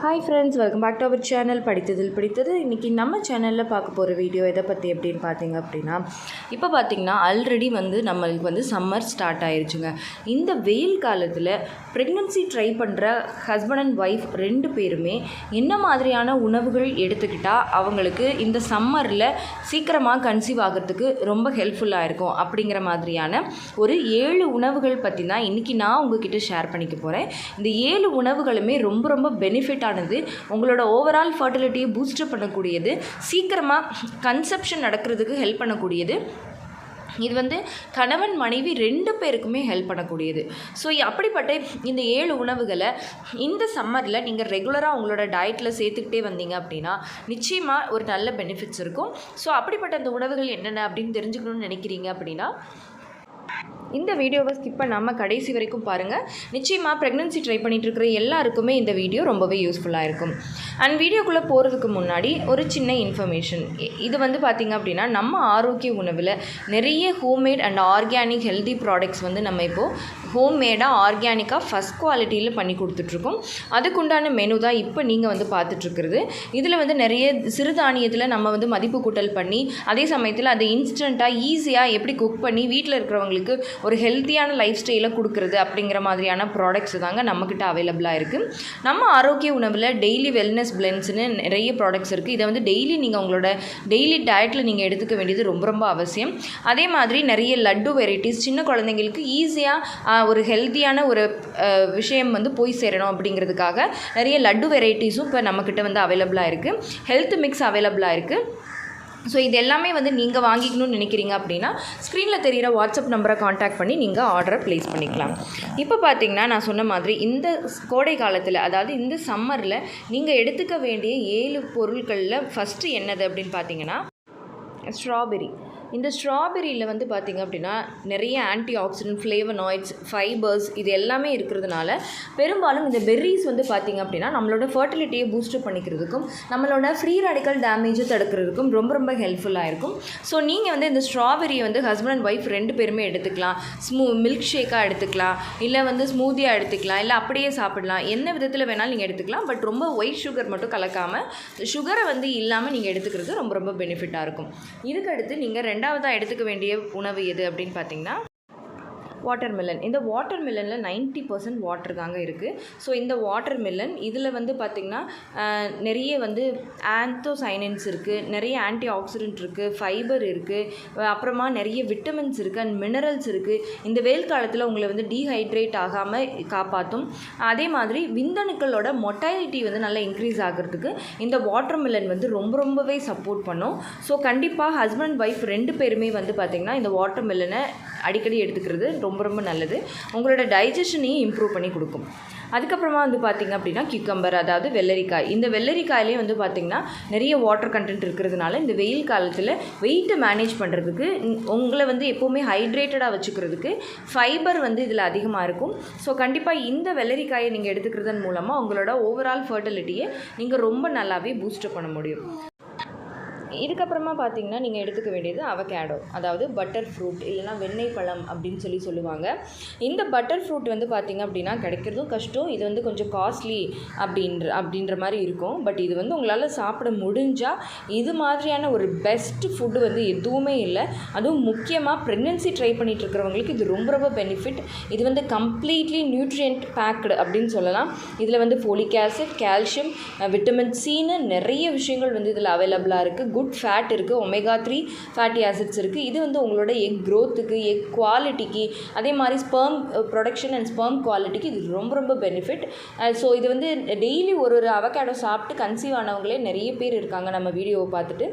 Hi friends, welcome back to our channel படித்ததில் பிடித்தது. இன்றைக்கி நம்ம சேனலில் பார்க்க போகிற வீடியோ எதை பற்றி எப்படின்னு பார்த்தீங்க அப்படின்னா, இப்போ பார்த்திங்கன்னா ஆல்ரெடி நம்மளுக்கு சம்மர் ஸ்டார்ட் ஆயிடுச்சுங்க. இந்த வெயில் காலத்தில் ப்ரெக்னென்சி ட்ரை பண்ணுற ஹஸ்பண்ட் அண்ட் ஒய்ஃப் 2 பேருமே என்ன மாதிரியான உணவுகள் எடுத்துக்கிட்டால் அவங்களுக்கு இந்த சம்மரில் சீக்கிரமாக கன்சீவ் ஆகிறதுக்கு ரொம்ப ஹெல்ப்ஃபுல்லாக இருக்கும் அப்படிங்கிற மாதிரியான ஒரு 7 உணவுகள் பற்றி தான் இன்றைக்கி நான் உங்ககிட்ட ஷேர் பண்ணிக்க போகிறேன். இந்த 7 உணவுகளுமே ரொம்ப பெனிஃபிட் ஆனது, உங்களோட ஓவரால் ஃபர்டிலிட்டியை பூஸ்டப் பண்ணக்கூடியது, சீக்கிரமாக கன்செப்ஷன் நடக்கிறதுக்கு ஹெல்ப் பண்ணக்கூடியது. இது கணவன் மனைவி 2 பேருக்குமே ஹெல்ப் பண்ணக்கூடியது. ஸோ அப்படிப்பட்ட இந்த 7 உணவுகளை இந்த சம்மரில் நீங்கள் ரெகுலராக உங்களோட டயட்டில் சேர்த்துக்கிட்டே வந்தீங்க அப்படின்னா நிச்சயமாக ஒரு நல்ல பெனிஃபிட்ஸ் இருக்கும். ஸோ அப்படிப்பட்ட அந்த உணவுகள் என்னென்ன அப்படின்னு தெரிஞ்சுக்கணும்னு நினைக்கிறீங்க அப்படின்னா இந்த வீடியோவை ஸ்கிப் பண்ணாமல் கடைசி வரைக்கும் பாருங்கள். நிச்சயமாக ப்ரெக்னென்சி ட்ரை பண்ணிகிட்டு இருக்கிற எல்லாருக்குமே இந்த வீடியோ ரொம்பவே யூஸ்ஃபுல்லாக இருக்கும். அண்ட் வீடியோக்குள்ளே போகிறதுக்கு முன்னாடி ஒரு சின்ன இன்ஃபர்மேஷன். இது பார்த்திங்க அப்படின்னா நம்ம ஆரோக்கிய உணவில் நிறைய homemade and organic healthy products நம்ம இப்போது ஹோம்மேடாக ஆர்கானிக்காக ஃபஸ்ட் குவாலிட்டியில் பண்ணி கொடுத்துட்ருக்கோம். அதுக்குண்டான மெனு தான் இப்போ நீங்கள் பார்த்துட்ருக்கிறது. இதில் நிறைய சிறுதானியத்தில் நம்ம மதிப்பு கூட்டல் பண்ணி, அதே சமயத்தில் அதை இன்ஸ்டண்ட்டாக ஈஸியாக எப்படி குக் பண்ணி வீட்டில் இருக்கிறவங்களுக்கு ஒரு ஹெல்த்தியான லைஃப் ஸ்டைலை கொடுக்குறது அப்படிங்கிற மாதிரியான ப்ராடக்ட்ஸ் தாங்க நம்மக்கிட்ட அவைலபிளாக இருக்குது. நம்ம ஆரோக்கிய உணவில் டெய்லி வெல்னஸ் பிளென்ஸ்னு நிறைய ப்ராடக்ட்ஸ் இருக்குது. இதை டெய்லி நீங்கள் உங்களோட டெய்லி டயட்டில் நீங்கள் எடுத்துக்க வேண்டியது ரொம்ப அவசியம். அதே மாதிரி நிறைய லட்டு வெரைட்டிஸ் சின்ன குழந்தைங்களுக்கு ஈஸியாக ஒரு ஹெல்த்தியான ஒரு விஷயம் போய் சேரணும் அப்படிங்கிறதுக்காக நிறைய லட்டு வெரைட்டிஸும் இப்போ நம்மக்கிட்ட அவைலபிளாக இருக்குது. ஹெல்த் மிக்ஸ் அவைலபிளாக இருக்குது. ஸோ இது எல்லாமே நீங்கள் வாங்கிக்கணும்னு நினைக்கிறீங்க அப்படின்னா ஸ்க்ரீனில் தெரிகிற வாட்ஸ்அப் நம்பரை காண்டாக்ட் பண்ணி நீங்கள் ஆர்டரை ப்ளேஸ் பண்ணிக்கலாம். இப்போ பார்த்தீங்கன்னா நான் சொன்ன மாதிரி இந்த கோடை காலத்தில், அதாவது இந்த சம்மரில் நீங்கள் எடுத்துக்க வேண்டிய 7 பொருட்களில் ஃபஸ்ட்டு என்னது அப்படின்னு பார்த்தீங்கன்னா ஸ்ட்ராபெரி. இந்த ஸ்ட்ராபெரியில் பார்த்திங்க அப்படின்னா நிறைய ஆன்டி ஆக்சிடென்ட், ஃப்ளேவனாய்ட்ஸ், ஃபைபர்ஸ் இது எல்லாமே இருக்கிறதுனால பெரும்பாலும் இந்த பெர்ரிஸ் பார்த்திங்க அப்படின்னா நம்மளோட ஃபர்டிலிட்டியை பூஸ்டப் பண்ணிக்கிறதுக்கும் நம்மளோட ஃப்ரீ ரேடிக்கல் டேமேஜை தடுக்கிறதுக்கும் ரொம்ப ஹெல்ப்ஃபுல்லாக இருக்கும். ஸோ நீங்கள் இந்த ஸ்ட்ராபெரியை ஹஸ்பண்ட் அண்ட் ஒய்ஃப் 2 பேருமே எடுத்துக்கலாம். மில்க் ஷேக்காக எடுத்துக்கலாம், இல்லை ஸ்மூதியாக எடுத்துக்கலாம், இல்லை அப்படியே சாப்பிடலாம். என்ன விதத்தில் வேணாலும் நீங்கள் எடுத்துக்கலாம். பட் ரொம்ப ஒயிட் சுகர் மட்டும் கலக்காமல் சுகரை இல்லாமல் நீங்கள் எடுத்துக்கிறது ரொம்ப பெனிஃபிட்டாக இருக்கும். இதுக்கடுத்து நீங்கள் 2ஆவதாக எடுத்துக்க வேண்டிய உணவு எது அப்படின்னு பார்த்தீங்கன்னா வாட்டர்மெலன். இந்த வாட்டர்மெலனில் 90% வாட்டர் தாங்க இருக்குது. ஸோ இந்த வாட்டர்மெலன் இதில் பார்த்திங்கன்னா நிறைய ஆந்தோசைனின்ஸ் இருக்குது, நிறைய ஆன்டி ஆக்சிடென்ட் இருக்குது, ஃபைபர் இருக்குது, அப்புறமா நிறைய விட்டமின்ஸ் இருக்குது அண்ட் மினரல்ஸ் இருக்குது. இந்த வெயில் காலத்தில் உங்களை டீஹைட்ரேட் ஆகாமல் காப்பாற்றும். அதே மாதிரி விந்தணுக்களோட மொட்டாலிட்டி நல்லா இன்க்ரீஸ் ஆகிறதுக்கு இந்த வாட்டர்மெலன் ரொம்பவே சப்போர்ட் பண்ணும். ஸோ கண்டிப்பாக ஹஸ்பண்ட் அண்ட் ஒய்ஃப் 2 பேருமே பார்த்திங்கன்னா இந்த வாட்டர்மெலனை அடிக்கடி எடுத்துக்கிறது ரொம்ப நல்லது. உங்களோட டைஜஷனையும் இம்ப்ரூவ் பண்ணி கொடுக்கும். அதுக்கப்புறமா பார்த்திங்க அப்படின்னா கியூக்கம்பர், அதாவது வெள்ளரிக்காய். இந்த வெள்ளரிக்காயிலே பார்த்திங்கன்னா நிறைய வாட்டர் கண்டென்ட் இருக்கிறதுனால இந்த வெயில் காலத்தில் வெயிட்டை மேனேஜ் பண்ணுறதுக்கு, உங்களை எப்போவுமே ஹைட்ரேட்டடாக வச்சுக்கிறதுக்கு ஃபைபர் இதில் அதிகமாக இருக்கும். ஸோ கண்டிப்பாக இந்த வெள்ளரிக்காயை நீங்கள் எடுத்துக்கிறதன் மூலமாக உங்களோட ஓவரால் ஃபர்டிலிட்டியை நீங்கள் ரொம்ப நல்லாவே பூஸ்டப் பண்ண முடியும். இதுக்கப்புறமா பார்த்திங்கன்னா நீங்கள் எடுத்துக்க வேண்டியது அவகேடோ, அதாவது பட்டர் ஃப்ரூட், இல்லைனா வெண்ணெய் பழம் அப்படின்னு சொல்லுவாங்க. இந்த பட்டர் ஃப்ரூட் பார்த்திங்க அப்படின்னா கிடைக்கிறதும் கஷ்டம். இது கொஞ்சம் காஸ்ட்லி அப்படின்ற மாதிரி இருக்கும். பட் இது உங்களால் சாப்பிட முடிஞ்சால் இது மாதிரியான ஒரு பெஸ்ட் ஃபுட்டு எதுவுமே இல்லை. அதுவும் முக்கியமாக ப்ரெக்னென்சி ட்ரை பண்ணிகிட்டு இருக்கிறவங்களுக்கு இது ரொம்ப பெனிஃபிட். இது கம்ப்ளீட்லி நியூட்ரியன்ட் பேக்டு அப்படின்னு சொல்லலாம். இதில் ஃபோலிக் ஆசிட், கால்சியம், விட்டமின் சின்னு நிறைய விஷயங்கள் இதில் அவைலபிளாக இருக்குது. குட் ஃபேட் இருக்குது, ஒமேகா 3 ஃபேட்டி ஆசிட்ஸ் இருக்குது. இது உங்களோட எக் க்ரோத்துக்கு, எக் குவாலிட்டிக்கு, அதே மாதிரி ஸ்பெர்ம் ப்ரொடக்ஷன் அண்ட் ஸ்பெர்ம் குவாலிட்டிக்கு இது ரொம்ப பெனிஃபிட். ஸோ இது டெய்லி ஒரு அவகேடோ சாப்பிட்டு கன்சீவ் ஆனவங்களே நிறைய பேர் இருக்காங்க நம்ம வீடியோவை பார்த்துட்டு.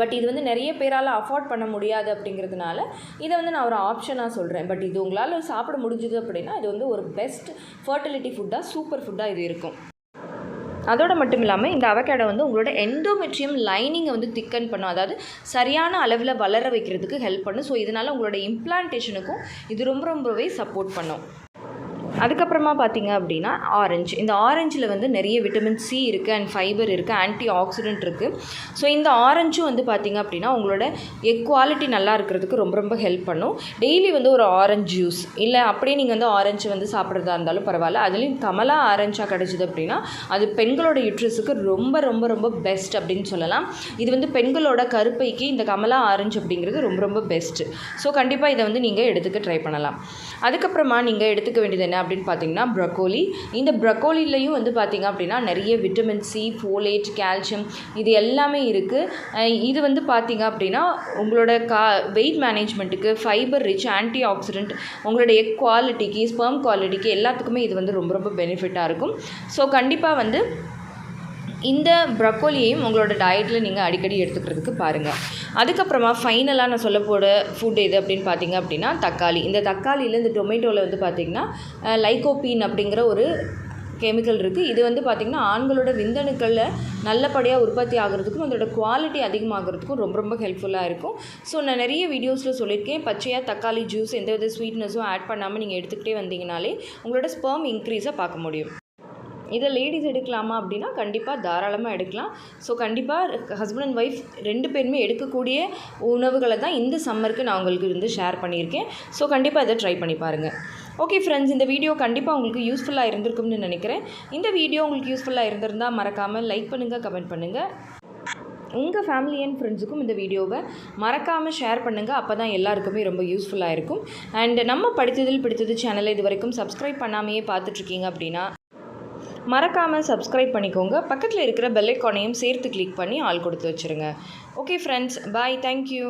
பட் இது நிறைய பேரால் அஃபோர்ட் பண்ண முடியாது அப்படிங்கிறதுனால இதை நான் ஒரு ஆப்ஷனாக சொல்கிறேன். பட் இது உங்களால் சாப்பிட முடிஞ்சது அப்படின்னா இது ஒரு பெஸ்ட் ஃபர்டிலிட்டி ஃபுட்டாக, சூப்பர் ஃபுட்டாக இது இருக்கும். அதோடு மட்டும் இல்லாமல் இந்த அவகேடோ உங்களோட எண்டோமெட்ரியம் லைனிங்கை திக்கன் பண்ணும், அதாவது சரியான அளவில் வளர வைக்கிறதுக்கு ஹெல்ப் பண்ணும். ஸோ இதனால் உங்களோட இம்ப்ளான்டேஷனுக்கும் இது ரொம்பவே சப்போர்ட் பண்ணும். அதுக்கப்புறமா பார்த்திங்க அப்படின்னா ஆரஞ்சு. இந்த ஆரஞ்சில் வந்து நிறைய விட்டமின் சி இருக்குது அண்ட் ஃபைபர் இருக்குது, ஆன்டி ஆக்சிடென்ட் இருக்குது. ஸோ இந்த ஆரஞ்சும் வந்து பார்த்திங்க அப்படின்னா உங்களோட எக் குவாலிட்டி நல்லா இருக்கிறதுக்கு ரொம்ப ரொம்ப ஹெல்ப் பண்ணும். டெய்லி வந்து ஒரு ஆரஞ்சு ஜூஸ் இல்லை அப்படியே நீங்கள் வந்து ஆரஞ்சு வந்து சாப்பிட்றதா இருந்தாலும் பரவாயில்ல. அதுலேயும் கமலா ஆரஞ்சாக கிடச்சிது அப்படின்னா அது பெண்களோட யூட்ரஸுக்கு ரொம்ப ரொம்ப ரொம்ப பெஸ்ட் அப்படின்னு சொல்லலாம். இது வந்து பெண்களோட கருப்பைக்கு இந்த கமலா ஆரஞ்சு அப்படிங்கிறது ரொம்ப ரொம்ப பெஸ்ட்டு. ஸோ கண்டிப்பாக இதை வந்து நீங்கள் எடுத்துக்க ட்ரை பண்ணலாம். அதுக்கப்புறமா நீங்கள் எடுத்துக்க வேண்டியது என்ன அப்படின்னு பார்த்தீங்கன்னா ப்ரக்கோலி. இந்த ப்ரக்கோலிலையும் வந்து பார்த்திங்க அப்படின்னா நிறைய விட்டமின் சி, ஃபோலேட், கால்சியம் இது எல்லாமே இருக்குது. இது வந்து பார்த்திங்க அப்படின்னா உங்களோட வெயிட் மேனேஜ்மெண்ட்டுக்கு, ஃபைபர் ரிச், ஆன்டி ஆக்சிடென்ட், உங்களோட எக் குவாலிட்டிக்கு, ஸ்பெர்ம் குவாலிட்டிக்கு எல்லாத்துக்குமே இது வந்து ரொம்ப ரொம்ப பெனிஃபிட்டாக இருக்கும். ஸோ கண்டிப்பாக வந்து இந்த ப்ரக்கோலியையும் உங்களோட டயட்டில் நீங்கள் அடிக்கடி எடுத்துக்கிறதுக்கு பாருங்கள். அதுக்கப்புறமா ஃபைனலாக நான் சொல்ல போட ஃபுட் எது அப்படின்னு பார்த்தீங்க அப்படின்னா தக்காளி. இந்த தக்காளியில் இந்த டொமேட்டோவில் வந்து பார்த்திங்கன்னா லைகோபீன் அப்படிங்கிற ஒரு கெமிக்கல் இருக்குது. இது வந்து பார்த்திங்கன்னா ஆண்களோட விந்தணுக்களில் நல்லபடியாக உற்பத்தி ஆகிறதுக்கும் அதோட குவாலிட்டி அதிகமாகிறதுக்கும் ரொம்ப ரொம்ப ஹெல்ப்ஃபுல்லாக இருக்கும். ஸோ நான் நிறைய வீடியோஸில் சொல்லியிருக்கேன், பச்சையாக தக்காளி ஜூஸ் எந்தவித ஸ்வீட்னஸும் ஆட் பண்ணாமல் நீங்கள் எடுத்துக்கிட்டே வந்தீங்கனாலே உங்களோட ஸ்பெர்ம் இன்க்ரீஸை பார்க்க முடியும். இதை லேடிஸ் எடுக்கலாமா அப்படின்னா கண்டிப்பாக தாராளமாக எடுக்கலாம். ஸோ கண்டிப்பாக ஹஸ்பண்ட் அண்ட் ஒய்ஃப் 2 பேருமே எடுக்கக்கூடிய உணவுகளை தான் இந்த சம்மருக்கு நான் உங்களுக்கு வந்து ஷேர் பண்ணியிருக்கேன். ஸோ கண்டிப்பாக இதை ட்ரை பண்ணி பாருங்கள். ஓகே ஃப்ரெண்ட்ஸ், இந்த வீடியோ கண்டிப்பாக உங்களுக்கு யூஸ்ஃபுல்லாக இருந்திருக்கும்னு நினைக்கிறேன். இந்த வீடியோ உங்களுக்கு யூஸ்ஃபுல்லாக இருந்திருந்தால் மறக்காமல் லைக் பண்ணுங்கள், கமெண்ட் பண்ணுங்கள். உங்கள் ஃபேமிலி அண்ட் ஃப்ரெண்ட்ஸுக்கும் இந்த வீடியோவை மறக்காமல் ஷேர் பண்ணுங்கள். அப்போ தான் எல்லாருக்குமே ரொம்ப யூஸ்ஃபுல்லாக இருக்கும். அண்ட் நம்ம படித்ததில் பிடித்தது சேனலை இது வரைக்கும் சப்ஸ்கிரைப் பண்ணாமையே பார்த்துட்ருக்கீங்க அப்படின்னா மறக்காமல் சப்ஸ்கிரைப் பண்ணிக்கோங்க. பக்கத்தில் இருக்கிற பெல் ஐக்கானையும் சேர்த்து கிளிக் பண்ணி ஆல் கொடுத்து வச்சுருங்க. ஓகே ஃப்ரெண்ட்ஸ், பாய், தேங்க்யூ.